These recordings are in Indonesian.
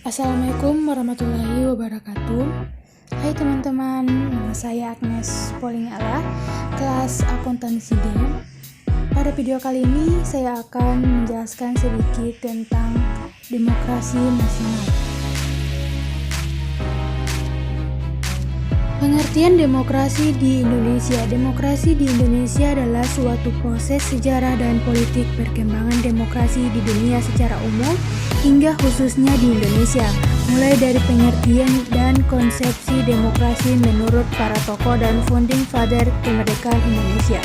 Assalamualaikum warahmatullahi wabarakatuh. Hai teman-teman, nama saya Agnes Polingala, kelas akuntansi D. Pada video kali ini saya akan menjelaskan sedikit tentang demokrasi nasional. Pengertian demokrasi di Indonesia. Demokrasi di Indonesia adalah suatu proses sejarah dan politik perkembangan demokrasi di dunia secara umum hingga khususnya di Indonesia, mulai dari pengertian dan konsepsi demokrasi menurut para tokoh dan founding father kemerdekaan Indonesia,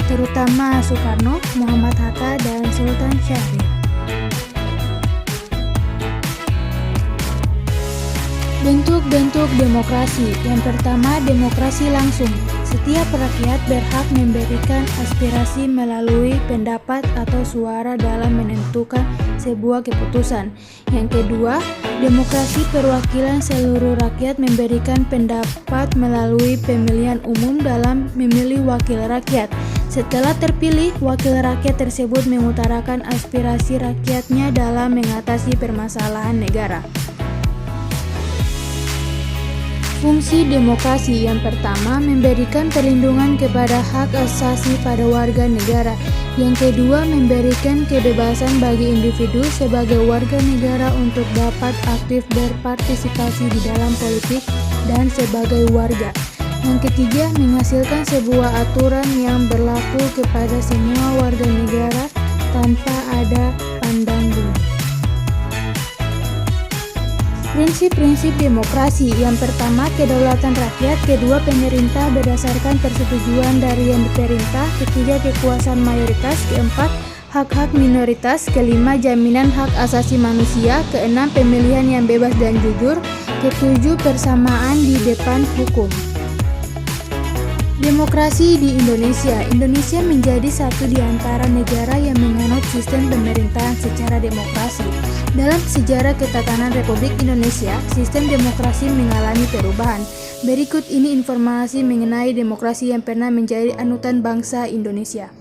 terutama Soekarno, Muhammad Hatta, dan Sultan Syahrir. Bentuk-bentuk demokrasi. Yang pertama, demokrasi langsung. Setiap rakyat berhak memberikan aspirasi melalui pendapat atau suara dalam menentukan sebuah keputusan. Yang kedua, demokrasi perwakilan seluruh rakyat memberikan pendapat melalui pemilihan umum dalam memilih wakil rakyat. Setelah terpilih, wakil rakyat tersebut mengutarakan aspirasi rakyatnya dalam mengatasi permasalahan negara. Fungsi demokrasi. Yang pertama, memberikan perlindungan kepada hak asasi pada warga negara. Yang kedua, memberikan kebebasan bagi individu sebagai warga negara untuk dapat aktif berpartisipasi di dalam politik dan sebagai warga. Yang ketiga, menghasilkan sebuah aturan yang berlaku kepada semua warga negara tanpa ada pandang bulu. Prinsip-prinsip demokrasi. Yang pertama, kedaulatan rakyat. Kedua, pemerintah berdasarkan persetujuan dari yang diperintah. Ketiga, kekuasaan mayoritas. Keempat, hak-hak minoritas. Kelima, jaminan hak asasi manusia. Keenam, pemilihan yang bebas dan jujur. Ketujuh, persamaan di depan hukum. Demokrasi di Indonesia. Indonesia menjadi satu di antara negara yang menganut sistem pemerintahan secara demokrasi. Dalam sejarah ketatanan Republik Indonesia, sistem demokrasi mengalami perubahan. Berikut ini informasi mengenai demokrasi yang pernah menjadi anutan bangsa Indonesia.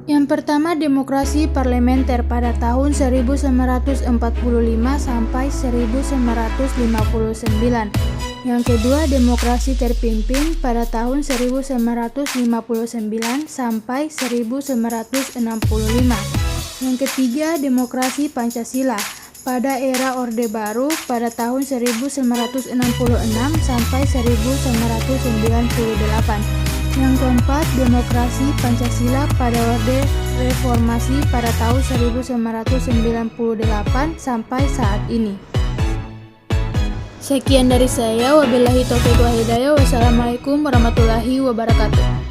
Yang pertama, demokrasi parlementer pada tahun 1945 sampai 1959. Yang kedua, demokrasi terpimpin pada tahun 1959 sampai 1965. Yang ketiga, demokrasi Pancasila pada era Orde Baru pada tahun 1966 sampai 1998. Yang keempat, demokrasi Pancasila pada Orde Reformasi pada tahun 1998 sampai saat ini. Sekian dari saya, wabillahi taufiq wal hidayah. Wassalamualaikum warahmatullahi wabarakatuh.